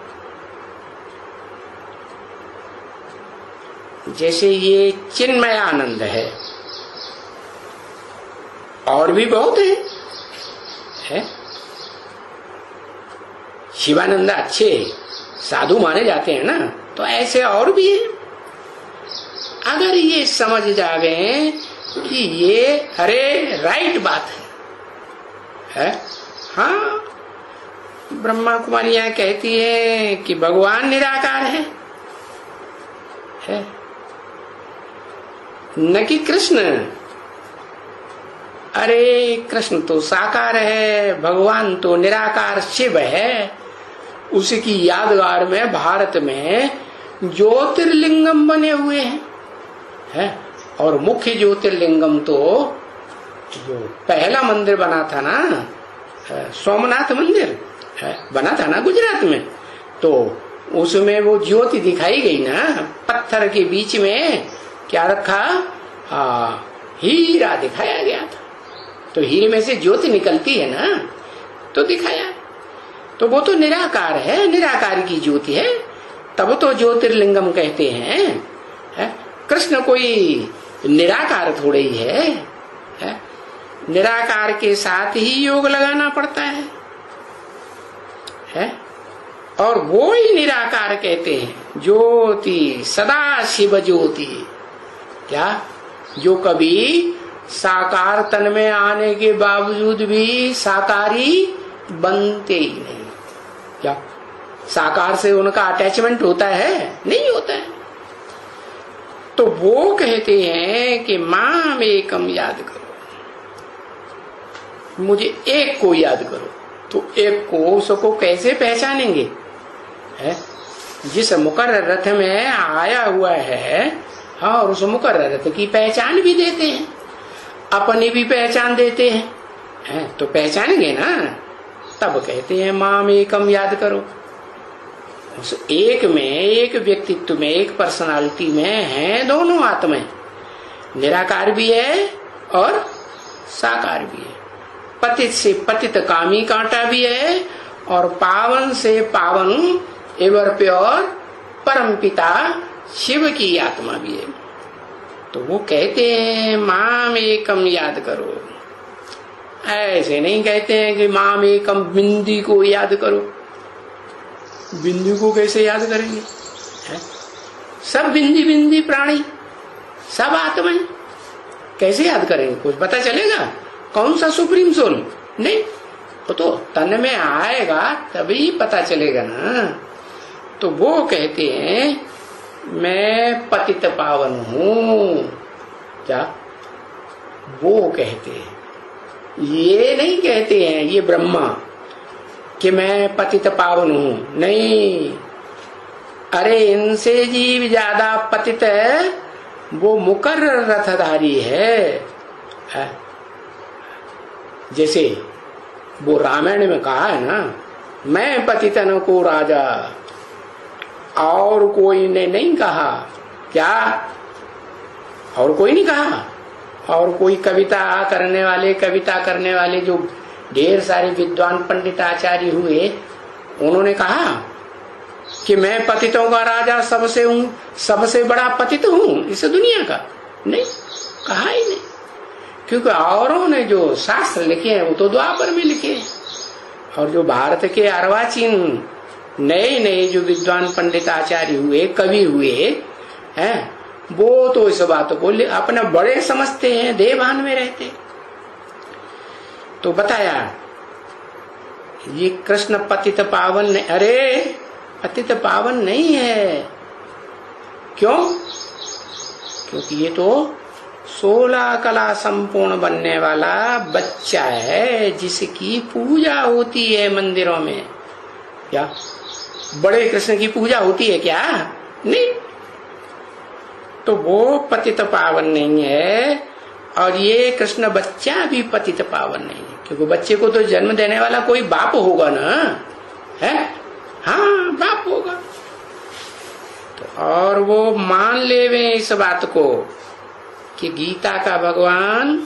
जैसे ये चिन्मयानंद है, और भी बहुत है? शिवानंद अच्छे साधु माने जाते हैं ना, तो ऐसे और भी है। अगर ये समझ जावे कि ये अरे राइट बात है? हाँ, ब्रह्मा कुमारियां कहती है कि भगवान निराकार है? न कि कृष्ण। अरे कृष्ण तो साकार है, भगवान तो निराकार शिव है। उसकी यादगार में भारत में ज्योतिर्लिंगम बने हुए हैं, और मुख्य ज्योतिर्लिंगम तो जो पहला मंदिर बना था ना, सोमनाथ मंदिर बना था ना गुजरात में, तो उसमें वो ज्योति दिखाई गई ना, पत्थर के बीच में क्या रखा? हीरा दिखाया गया था। तो हीरे में से ज्योति निकलती है ना, तो दिखाया। तो वो तो निराकार है, निराकार की ज्योति है, तब तो ज्योतिर्लिंगम कहते हैं। कृष्ण कोई निराकार थोड़े ही है? निराकार के साथ ही योग लगाना पड़ता है? और वो ही निराकार कहते हैं, ज्योति सदा शिव ज्योति। क्या? जो कभी साकार तन में आने के बावजूद भी साकारी बनते ही नहीं। क्या साकार से उनका अटैचमेंट होता है? नहीं होता है। तो वो कहते हैं कि माम एकम याद करो, मुझे एक को याद करो। तो एक को, उसको कैसे पहचानेंगे? जिस मुकर्रर रथ में आया हुआ है, हाँ, और उस मुकर्रर रथ की पहचान भी देते हैं, अपनी भी पहचान देते हैं, तो पहचानेंगे ना, तब कहते हैं माम एकम याद करो। उस एक में, एक व्यक्तित्व में, एक पर्सनालिटी में है दोनों आत्माएं, निराकार भी है और साकार भी है। पतित से पतित कामी कांटा भी है, और पावन से पावन एवर प्योर परम पिता शिव की आत्मा भी है। तो वो कहते हैं माम एकम याद करो। ऐसे नहीं कहते हैं कि माम एकम बिंदी को याद करो। बिंदु को कैसे याद करेंगे? है? सब बिंदी बिंदी प्राणी, सब आत्मा है, कैसे याद करेंगे? कुछ पता चलेगा? कौन सा सुप्रीम सोल? नहीं, वो तो तन में आएगा तभी पता चलेगा ना। तो वो कहते हैं मैं पतित पावन हूं। क्या वो कहते हैं? ये नहीं कहते हैं ये ब्रह्मा कि मैं पतित पावन हूं, नहीं। अरे इनसे जीव ज्यादा पतित है, वो मुकर्रर रथधारी है। जैसे वो रामायण में कहा है ना, मैं पतितन को राजा, और कोई ने नहीं कहा। क्या और कोई नहीं कहा? और कोई कविता करने वाले जो ढेर सारे विद्वान पंडित आचार्य हुए, उन्होंने कहा कि मैं पतितों का राजा सबसे हूं, सबसे बड़ा पतित हूं इस दुनिया का? नहीं, कहा ही नहीं। क्योंकि औरों ने जो शास्त्र लिखे हैं वो तो द्वापर में लिखे हैं, और जो भारत के अर्वाचीन नए नए जो विद्वान पंडित आचार्य हुए, कवि हुए हैं, वो तो इस बात को अपना बड़े समझते हैं, देवान में रहते। तो बताया ये कृष्ण पतित पावन नहीं। अरे पतित पावन नहीं है। क्यों? क्योंकि ये तो 16 कला संपूर्ण बनने वाला बच्चा है, जिसकी पूजा होती है मंदिरों में। क्या बड़े कृष्ण की पूजा होती है क्या? नहीं। तो वो पतित पावन नहीं है, और ये कृष्ण बच्चा भी पतित पावन नहीं है। क्योंकि बच्चे को तो जन्म देने वाला कोई बाप होगा ना, है? हाँ, बाप होगा। तो और वो मान लेवे इस बात को कि गीता का भगवान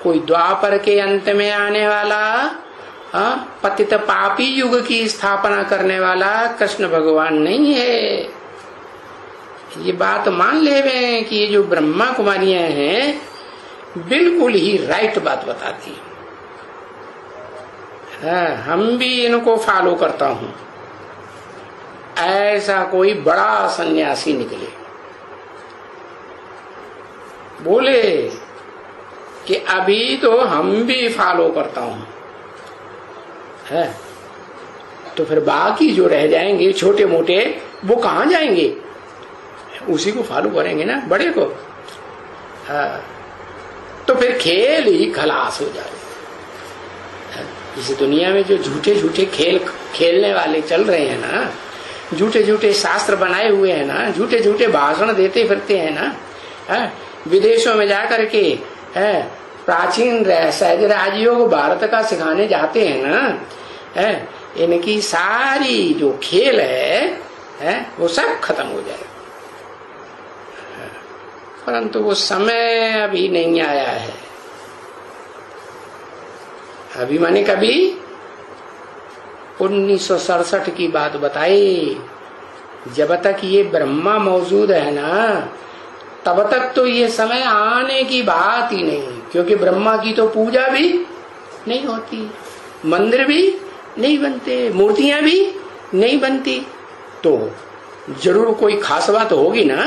कोई द्वापर के अंत में आने वाला पतित पापी युग की स्थापना करने वाला कृष्ण भगवान नहीं है। ये बात मान लेवे कि ये जो ब्रह्मा कुमारियां हैं बिल्कुल ही राइट बात बताती है। हम भी इनको फॉलो करता हूं। ऐसा कोई बड़ा सन्यासी निकले बोले कि अभी तो हम भी फॉलो करता हूं, है, तो फिर बाकी जो रह जाएंगे छोटे मोटे वो कहां जाएंगे? उसी को फॉलो करेंगे ना, बड़े को। हाँ, तो फिर खेल ही खलास हो जाए। इस दुनिया में जो झूठे झूठे खेल खेलने वाले चल रहे हैं ना, झूठे झूठे शास्त्र बनाए हुए हैं ना, झूठे झूठे भाषण देते फिरते हैं ना, है, विदेशों में जाकर के है प्राचीन सहज राजयोग भारत का सिखाने जाते हैं ना, है, इनकी सारी जो खेल है वो सब खत्म हो जाए। परंतु वो समय अभी नहीं आया है। अभी मैंने कभी 1967 की बात बताई, जब तक ये ब्रह्मा मौजूद है ना तब तक तो ये समय आने की बात ही नहीं। क्योंकि ब्रह्मा की तो पूजा भी नहीं होती, मंदिर भी नहीं बनते, मूर्तियां भी नहीं बनती, तो जरूर कोई खास बात होगी ना,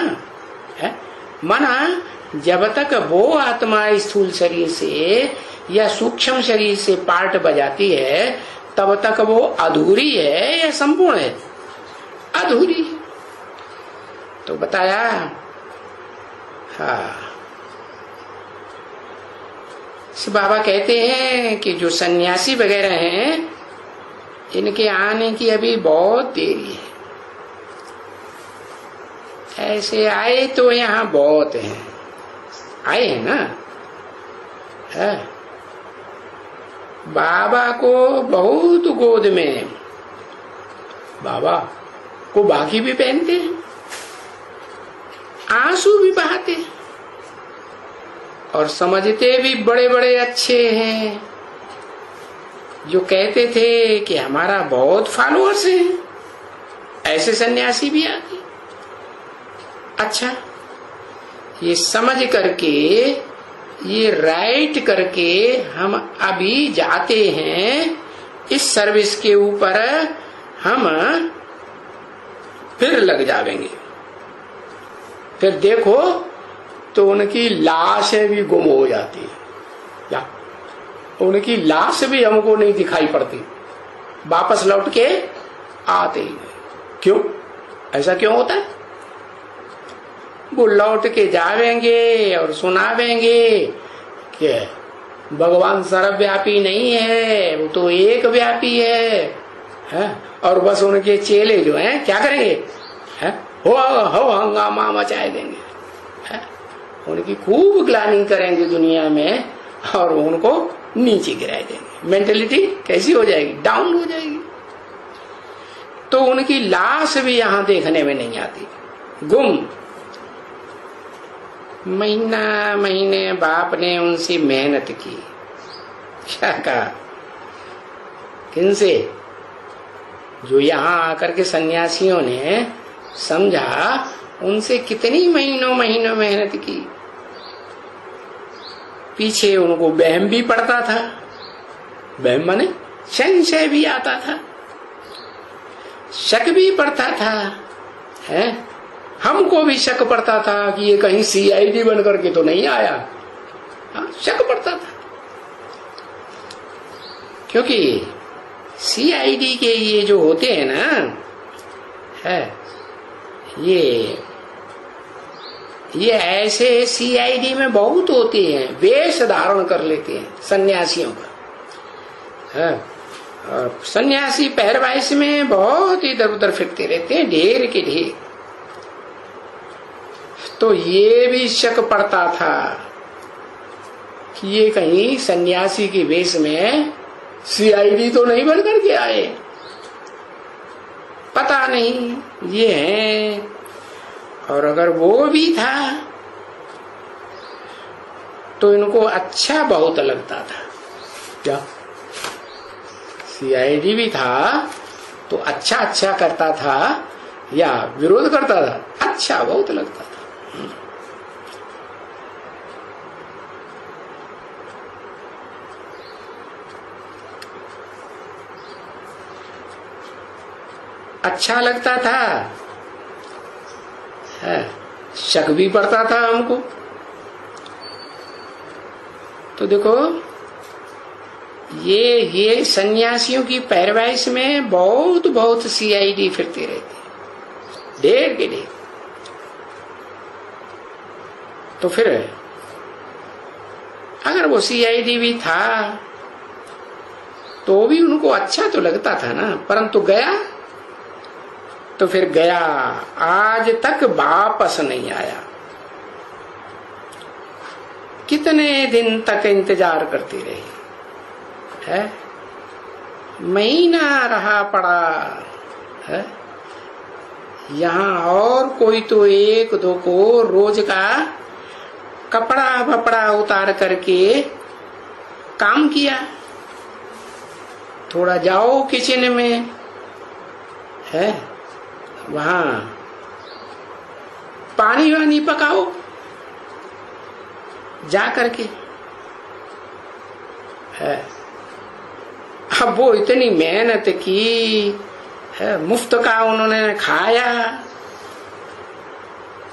है? माना जब तक वो आत्मा स्थूल शरीर से या सूक्ष्म शरीर से पार्ट बजाती है तब तक वो अधूरी है या संपूर्ण है? अधूरी। तो बताया। हाँ, बाबा कहते हैं कि जो सन्यासी वगैरह हैं इनके आने की अभी बहुत देरी है। ऐसे आए तो यहाँ बहुत हैं, आए हैं ना, है? बाबा को बहुत गोद में, बाबा को बाकी भी पहनते हैं, आंसू भी बहाते हैं, और समझते भी बड़े बड़े अच्छे हैं। जो कहते थे कि हमारा बहुत फॉलोअर्स हैं, ऐसे सन्यासी भी आते। अच्छा, ये समझ करके ये राइट करके हम अभी जाते हैं इस सर्विस के ऊपर, हम फिर लग जाएंगे। फिर देखो तो उनकी लाशें भी गुम हो जाती है, या उनकी लाश भी हमको नहीं दिखाई पड़ती, वापस लौट के आते ही नहीं। क्यों? ऐसा क्यों होता है? वो लौट के जावेंगे और सुनावेंगे कि भगवान सर्वव्यापी नहीं है, वो तो एक व्यापी है? और बस उनके चेले जो हैं क्या करेंगे? हो हंगामा मचाए देंगे, उनकी खूब ग्लानि करेंगे दुनिया में और उनको नीचे गिराए देंगे। मेंटेलिटी कैसी हो जाएगी? डाउन हो जाएगी। तो उनकी लाश भी यहां देखने में नहीं आती, गुम। महीना महीने बाप ने उनसे मेहनत की, क्या कहा? किनसे? जो यहां आकर के सन्यासियों ने समझा, उनसे कितनी महीनों महीनों मेहनत की। पीछे उनको बहम भी पड़ता था, बहम माने संशय भी आता था, शक भी पड़ता था, है? हमको भी शक पड़ता था कि ये कहीं सीआईडी बन करके तो नहीं आया। शक पड़ता था, क्योंकि सीआईडी के ये जो होते हैं ना, है ये ऐसे सीआईडी में बहुत होते हैं, वेश धारण कर लेते हैं सन्यासियों का। और सन्यासी पहरवाइश में बहुत इधर उधर फिरते रहते हैं, ढेर के ढेर। तो ये भी शक पड़ता था कि ये कहीं सन्यासी के वेश में सीआईडी तो नहीं बन करके आए, पता नहीं ये है। और अगर वो भी था तो इनको अच्छा बहुत लगता था। क्या? सीआईडी भी था तो अच्छा अच्छा करता था या विरोध करता था? अच्छा बहुत लगता था। अच्छा लगता था, है, शक भी पड़ता था हमको। तो देखो ये सन्यासियों की पैरवाइश में बहुत बहुत सीआईडी फिरते रहते, ढेर के ढेर। तो फिर अगर वो सीआईडी भी था तो भी उनको अच्छा तो लगता था ना, परंतु गया तो फिर गया, आज तक वापस नहीं आया। कितने दिन तक इंतजार करती रही है, महीना रहा पड़ा है। यहाँ और कोई तो एक दो को रोज का कपड़ा वपड़ा उतार करके काम किया, थोड़ा जाओ किचन में, है, वहां पानी वानी पकाओ जा करके, है। अब वो इतनी मेहनत की है, मुफ्त का उन्होंने खाया,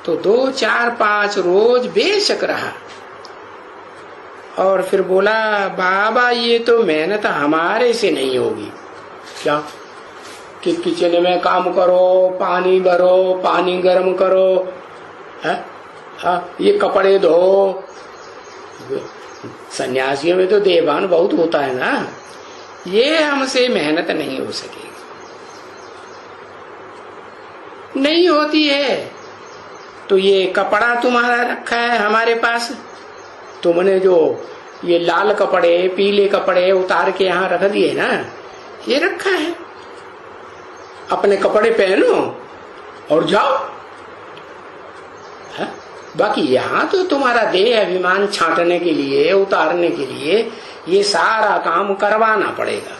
तो 2 4 5 रोज बेशक रहा। और फिर बोला, बाबा ये तो मेहनत हमारे से नहीं होगी। क्या? कि किचन में काम करो, पानी भरो, पानी गर्म करो, है? ये कपड़े धो। सन्यासियों में तो देवान बहुत होता है ना, ये हमसे मेहनत नहीं हो सकेगी, नहीं होती है। तो ये कपड़ा तुम्हारा रखा है हमारे पास, तुमने जो ये लाल कपड़े पीले कपड़े उतार के यहाँ रख दिए ना, ये रखा है, अपने कपड़े पहनो और जाओ, है? बाकी यहाँ तो तुम्हारा देह अभिमान छांटने के लिए, उतारने के लिए ये सारा काम करवाना पड़ेगा।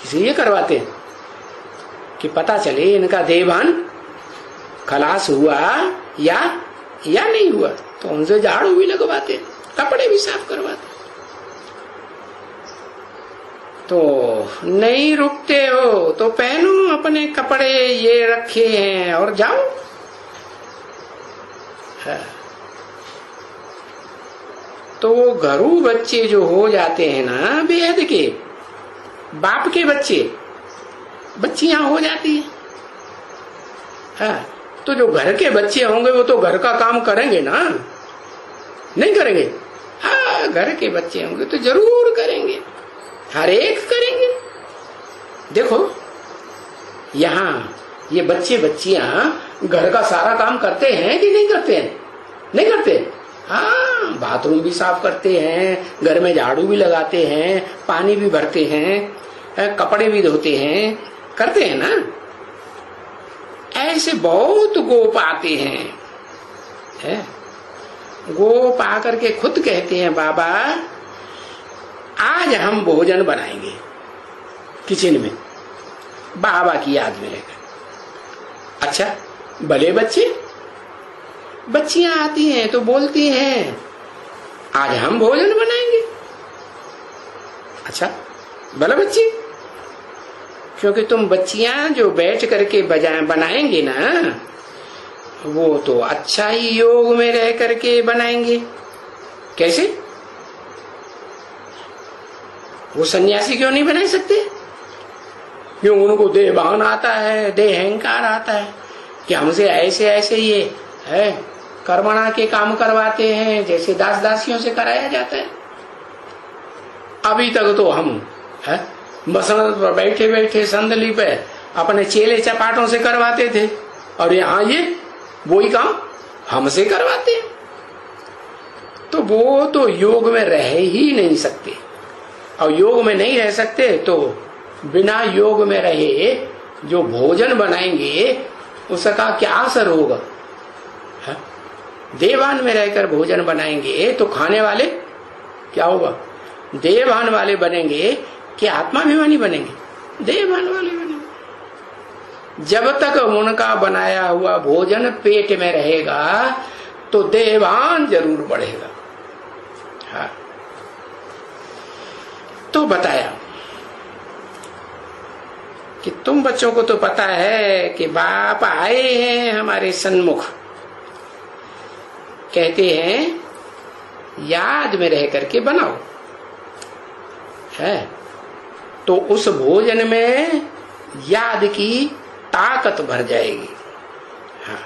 किसी ये करवाते हैं कि पता चले इनका देहभान खलास हुआ या नहीं हुआ, तो उनसे झाड़ू भी लगवाते, कपड़े भी साफ करवाते। तो नहीं रुकते हो तो पहनो अपने कपड़े, ये रखे हैं, और जाओ। तो वो घरू बच्चे जो हो जाते हैं ना, बेहद के बाप के बच्चे, बच्चियां हो जाती है। हाँ, तो जो घर के बच्चे होंगे वो तो घर का काम करेंगे ना, नहीं करेंगे? हाँ, घर के बच्चे होंगे तो जरूर करेंगे, हर एक करेंगे। देखो यहाँ ये बच्चे बच्चियां घर का सारा काम करते हैं कि नहीं करते हैं? नहीं करते। हाँ, बाथरूम भी साफ करते हैं, घर में झाड़ू भी लगाते हैं, पानी भी भरते हैं, कपड़े भी धोते हैं, करते हैं ना। ऐसे बहुत गोप आते हैं, है? गोप आकर के खुद कहते हैं, बाबा आज हम भोजन बनाएंगे किचन में, बाबा की याद में रहकर। अच्छा, भले बच्चे, बच्चियां आती हैं तो बोलती हैं आज हम भोजन बनाएंगे। अच्छा, भला बच्ची, क्योंकि तुम बच्चियां जो बैठ करके बनाएंगे ना, वो तो अच्छा ही योग में रह करके बनाएंगे। कैसे? वो सन्यासी क्यों नहीं बना सकते? क्यों? उनको देहभान आता है, देह अहंकार आता है कि हमसे ऐसे ऐसे ये है कर्मणा के काम करवाते हैं, जैसे दास दासियों से कराया जाता है। अभी तक तो हम मसनद पर बैठे बैठे संदली पे अपने चेले चपाटों से करवाते थे, और यहाँ ये वही काम हमसे करवाते हैं। तो वो तो योग में रह ही नहीं सकते, और योग में नहीं रह सकते तो बिना योग में रहे जो भोजन बनाएंगे उसका क्या असर होगा? देवान में रहकर भोजन बनाएंगे तो खाने वाले क्या होगा? देवान वाले बनेंगे कि आत्माभिमानी बनेंगे? देवान वाले बनेंगे। जब तक उनका बनाया हुआ भोजन पेट में रहेगा तो देवान जरूर बढ़ेगा। हाँ, तो बताया कि तुम बच्चों को तो पता है कि बाप आए हैं हमारे सन्मुख, कहते हैं याद में रह करके बनाओ, है? तो उस भोजन में याद की ताकत भर जाएगी। हाँ,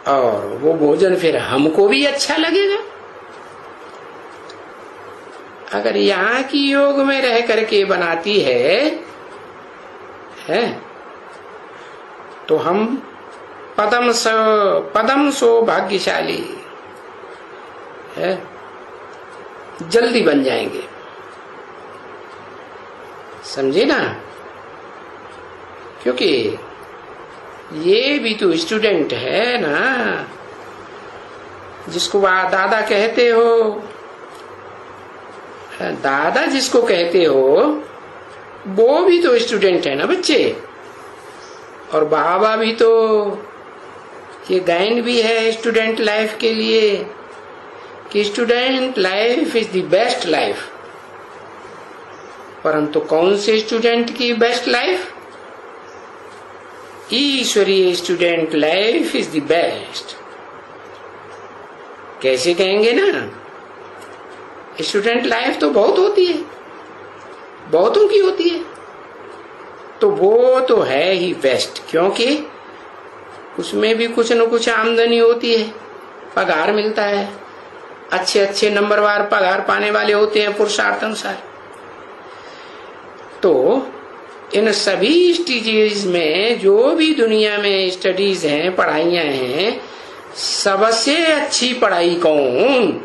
और वो भोजन फिर हमको भी अच्छा लगेगा। अगर यहाँ की योग में रह करके बनाती है तो हम पदम सो भाग्यशाली है, जल्दी बन जाएंगे। समझे ना? क्योंकि ये भी तो स्टूडेंट है ना, जिसको दादा कहते हो, दादा जिसको कहते हो वो भी तो स्टूडेंट है ना बच्चे। और बाबा भी तो ये गाइन भी है स्टूडेंट लाइफ के लिए कि student life is the best life. परंतु कौन से स्टूडेंट की बेस्ट लाइफ? ईश्वरीय student life is the best. कैसे कहेंगे ना? स्टूडेंट लाइफ तो बहुत होती है, बहुतों की होती है, तो वो तो है ही बेस्ट, क्योंकि उसमें भी कुछ न कुछ आमदनी होती है, पगार मिलता है, अच्छे अच्छे नंबरवार पगार पाने वाले होते हैं पुरुषार्थ अनुसार। तो इन सभी स्टेजेस में जो भी दुनिया में स्टडीज हैं, पढ़ाइयां हैं, सबसे अच्छी पढ़ाई कौन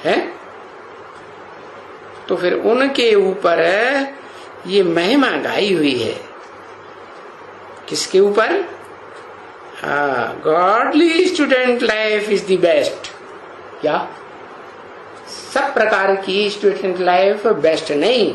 है? तो फिर उनके ऊपर ये महिमा गाई हुई है। किसके ऊपर? Godly student life is the best. क्या सब प्रकार की स्टूडेंट लाइफ बेस्ट नहीं,